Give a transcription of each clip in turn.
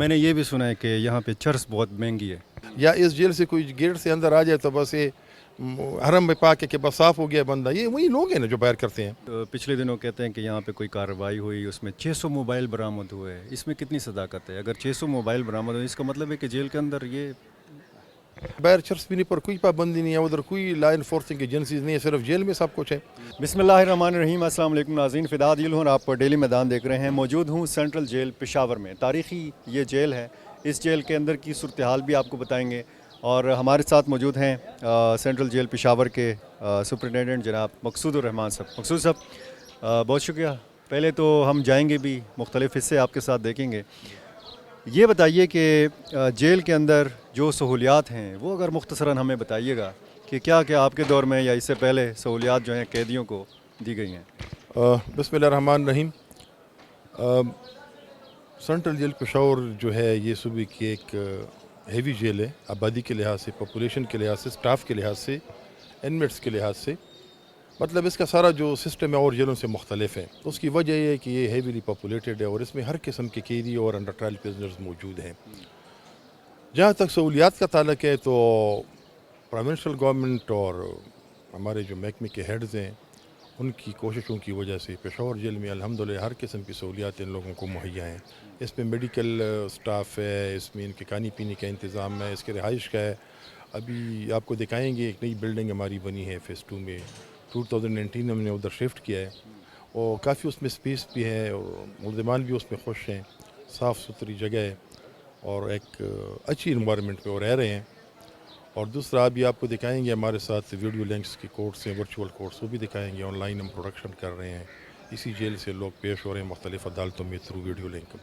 میں نے یہ بھی سنا ہے کہ یہاں پہ چرس بہت مہنگی ہے۔ یا اس جیل سے کوئی گیٹ سے اندر آ جائے تو بس یہ حرم میں پا کے بس صاف ہو گیا بندہ، یہ وہی لوگ ہیں نا جو باہر کرتے ہیں۔ پچھلے دنوں کہتے ہیں کہ یہاں پہ کوئی کارروائی ہوئی، اس میں 600 موبائل برآمد ہوئے، اس میں کتنی صداقت ہے؟ اگر 600 موبائل برآمد ہوئے اس کا مطلب ہے کہ جیل کے اندر یہ باہر چرس پینے پر کوئی پابندی نہیں ہے، ادھر کوئی لا انفورسنگ ایجنسیز نہیں ہے، صرف جیل میں سب کچھ ہے۔ بسم اللہ الرحمن الرحیم۔ السلام علیکم ناظرین، فداء عادل ہوں اور آپ ڈیلی میدان دیکھ رہے ہیں۔ موجود ہوں سینٹرل جیل پشاور میں، تاریخی یہ جیل ہے۔ اس جیل کے اندر کی صورتحال بھی آپ کو بتائیں گے، اور ہمارے ساتھ موجود ہیں سینٹرل جیل پشاور کے سپرنٹینڈنٹ جناب مقصود الرحمان صاحب۔ مقصود صاحب بہت شکریہ۔ پہلے تو ہم جائیں گے بھی، مختلف حصے آپ کے ساتھ دیکھیں گے۔ یہ بتائیے کہ جیل کے اندر جو سہولیات ہیں وہ اگر مختصراً ہمیں بتائیے گا کہ کیا کیا آپ کے دور میں یا اس سے پہلے سہولیات جو ہیں قیدیوں کو دی گئی ہیں۔ بسم اللہ الرحمن الرحیم۔ سینٹرل جیل پشاور جو ہے یہ صوبے کی ایک ہیوی جیل ہے، آبادی کے لحاظ سے، پاپولیشن کے لحاظ سے، سٹاف کے لحاظ سے، انمیٹس کے لحاظ سے، مطلب اس کا سارا جو سسٹم ہے اور جیلوں سے مختلف ہے۔ اس کی وجہ یہ ہے کہ یہ ہیویلی پاپولیٹڈ ہے اور اس میں ہر قسم کے قیدی اور انڈر ٹرائل پرزنرز موجود ہیں۔ جہاں تک سہولیات کا تعلق ہے تو پروونشل گورنمنٹ اور ہمارے جو محکمے کے ہیڈز ہیں ان کی کوششوں کی وجہ سے پشاور جیل میں الحمدللہ ہر قسم کی سہولیات ان لوگوں کو مہیا ہیں۔ اس میں میڈیکل سٹاف ہے، اس میں ان کے کھانے پینے کا انتظام ہے، اس کے رہائش کا ہے۔ ابھی آپ کو دکھائیں گے ایک نئی بلڈنگ ہماری بنی ہے فیس 2 میں، 2019 ہم نے ادھر شفٹ کیا ہے، اور کافی اس میں سپیس بھی ہے اور ملزمان بھی اس میں خوش ہیں، صاف ستھری جگہ ہے اور ایک اچھی انوائرمنٹ میں وہ رہ رہے ہیں۔ اور دوسرا ابھی آپ کو دکھائیں گے ہمارے ساتھ ویڈیو لنکس کے کورس ہیں، ورچوئل کورس، وہ بھی دکھائیں گے۔ آن لائن ہم پروڈکشن کر رہے ہیں، اسی جیل سے لوگ پیش ہو رہے ہیں مختلف عدالتوں میں تھرو ویڈیو لنک۔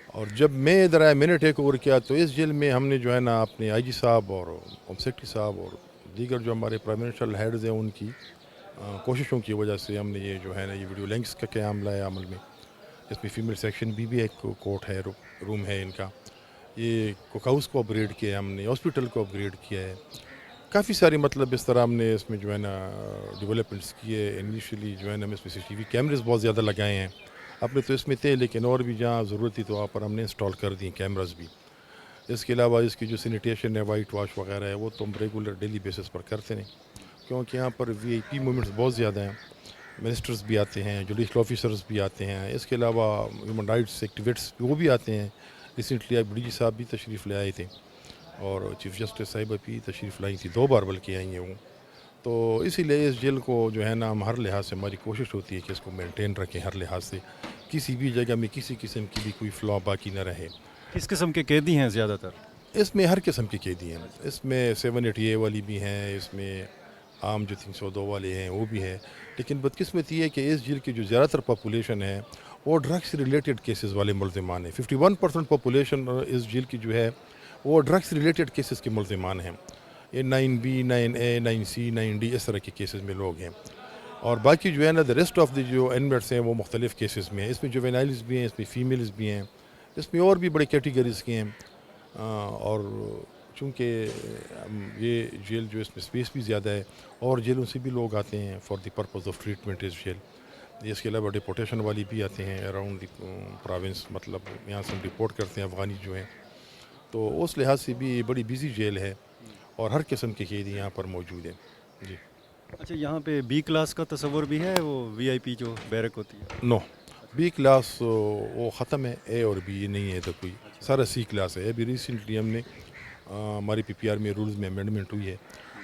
اور جب میں ادھر آیا، میں نے ٹیک اوور کیا تو اس جیل میں ہم نے جو ہے نا اپنے آئی جی صاحب اور ہوم سیکرٹری صاحب اور دیگر جو ہمارے پروونشل ہیڈز ہیں ان کی کوششوں کی وجہ سے ہم نے یہ جو ہے نا یہ ویڈیو لنکس کا قیام لایا عمل میں۔ اس میں فیمیل سیکشن بھی ایک کورٹ ہے، روم ہے ان کا۔ یہ کوک ہاؤس کو اپگریڈ کیا ہے ہم نے، ہاسپٹل کو اپگریڈ کیا ہے، کافی ساری مطلب اس طرح ہم نے اس میں جو ہے نا ڈیولپمنٹس کیے۔ انیشلی جو ہے نا ہم اس میں CCTV کیمرز بہت زیادہ لگائے ہیں، اپنے تو اس میں تھے لیکن اور بھی جہاں ضرورت تھی تو وہاں پر ہم نے انسٹال کر دی کیمراز بھی۔ اس کے علاوہ اس کی جو سینیٹیشن ہے، وائٹ واش وغیرہ ہے، وہ تو ہم ریگولر ڈیلی بیسس پر کرتے ہیں، کیونکہ یہاں پر VIP موومنٹس بہت زیادہ ہیں، منسٹرز بھی آتے ہیں، جوڈیشل آفیسرز بھی آتے ہیں، اس کے علاوہ ہیومن رائٹس ایکٹیوسٹس وہ بھی آتے ہیں۔ ریسنٹلی اب DG صاحب بھی تشریف لے آئے تھے اور چیف جسٹس صاحبہ بھی تشریف لائی تھی، 2 بار بلکہ آئی ہیں وہ۔ تو اسی لیے اس جیل کو جو ہے نا ہم ہر لحاظ سے ہماری کوشش ہوتی ہے کہ اس کو مینٹین رکھیں، ہر لحاظ سے کسی بھی جگہ میں کسی قسم کی بھی کوئی فلا باقی نہ رہے۔ کس قسم کے قیدی ہیں زیادہ تر؟ اس میں ہر قسم کے قیدی ہیں، اس میں 780A والی بھی ہیں، اس میں عام جو 302 والے ہیں وہ بھی ہیں، لیکن بدقسمتی یہ ہے کہ اس جیل کی جو زیادہ تر پاپولیشن ہے وہ ڈرگس ریلیٹڈ کیسز والے ملزمان ہیں۔ 51% پاپولیشن اس جیل کی جو ہے وہ ڈرگس ریلیٹڈ کیسز کے ملزمان ہیں۔ یہ 9B 9A 9C 9D اس طرح کے کیسز میں لوگ ہیں، اور باقی جو ہے نا ریسٹ آف دی جو انمیٹس ہیں وہ مختلف کیسز میں ہیں۔ اس میں جوینائلز بھی ہیں، اس میں فیمیلز بھی ہیں، اس میں اور بھی بڑے کیٹیگریز کے ہیں۔ اور چونکہ یہ جیل جو اس میں سپیس بھی زیادہ ہے اور جیلوں سے بھی لوگ آتے ہیں for the purpose of treatment اس جیل۔ اس کے علاوہ ڈپورٹیشن والی بھی آتے ہیں اراؤنڈ دی پروونس، مطلب یہاں سے ہم رپورٹ کرتے ہیں افغانی جو ہیں، تو اس لحاظ سے بھی یہ بڑی بزی جیل ہے اور ہر قسم کے قیدی یہاں پر موجود ہیں۔ جی اچھا، یہاں پہ B کلاس کا تصور بھی ہے، وہ VIP جو بیرک ہوتی ہے؟ نو، B کلاس وہ ختم ہے، A اور B یہ نہیں ہے تو کوئی، سارا C کلاس ہے۔ ابھی ریسنٹلی ہم نے ہماری PPR میں رولز میں امینڈمنٹ ہوئی ہے،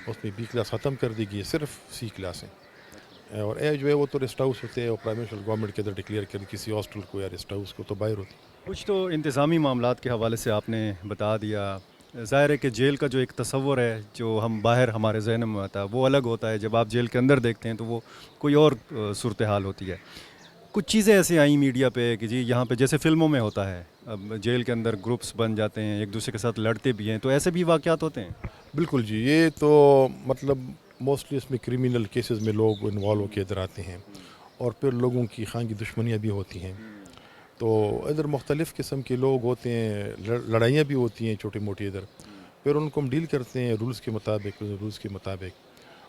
اس میں B کلاس ختم کر دی گئی ہے، صرف C کلاس ہے، اور A جو ہے وہ تو ریسٹ ہاؤس ہوتے ہیں اور پروونشل گورنمنٹ کے اندر ڈکلیئر کر کسی ہاسٹل کو یا ریسٹ ہاؤس کو تو باہر ہوتی ہے۔ کچھ تو انتظامی معاملات کے حوالے سے آپ نے بتا دیا۔ ظاہر ہے کہ جیل کا جو ایک تصور ہے جو ہم باہر ہمارے ذہن میں آتا ہے وہ الگ ہوتا ہے، جب آپ جیل کے اندر دیکھتے ہیں تو وہ کوئی اور صورتحال ہوتی ہے۔ کچھ چیزیں ایسی آئیں میڈیا پہ کہ جی یہاں پہ جیسے فلموں میں ہوتا ہے، اب جیل کے اندر گروپس بن جاتے ہیں، ایک دوسرے کے ساتھ لڑتے بھی ہیں، تو ایسے بھی واقعات ہوتے ہیں؟ بالکل جی، یہ تو مطلب موسٹلی اس میں کریمنل کیسز میں لوگ انوالو ہو کے ادھر آتے ہیں اور پھر لوگوں کی خانگی دشمنیاں بھی ہوتی ہیں، تو ادھر مختلف قسم کے لوگ ہوتے ہیں، لڑائیاں بھی ہوتی ہیں چھوٹی موٹی ادھر، پھر ان کو ہم ڈیل کرتے ہیں رولز کے مطابق،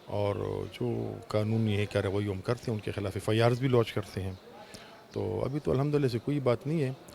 اور جو قانونی ہے کارروائی ہم کرتے ہیں ان کے خلاف FIRs بھی لانچ کرتے ہیں۔ تو ابھی تو الحمدللہ سے کوئی بات نہیں ہے،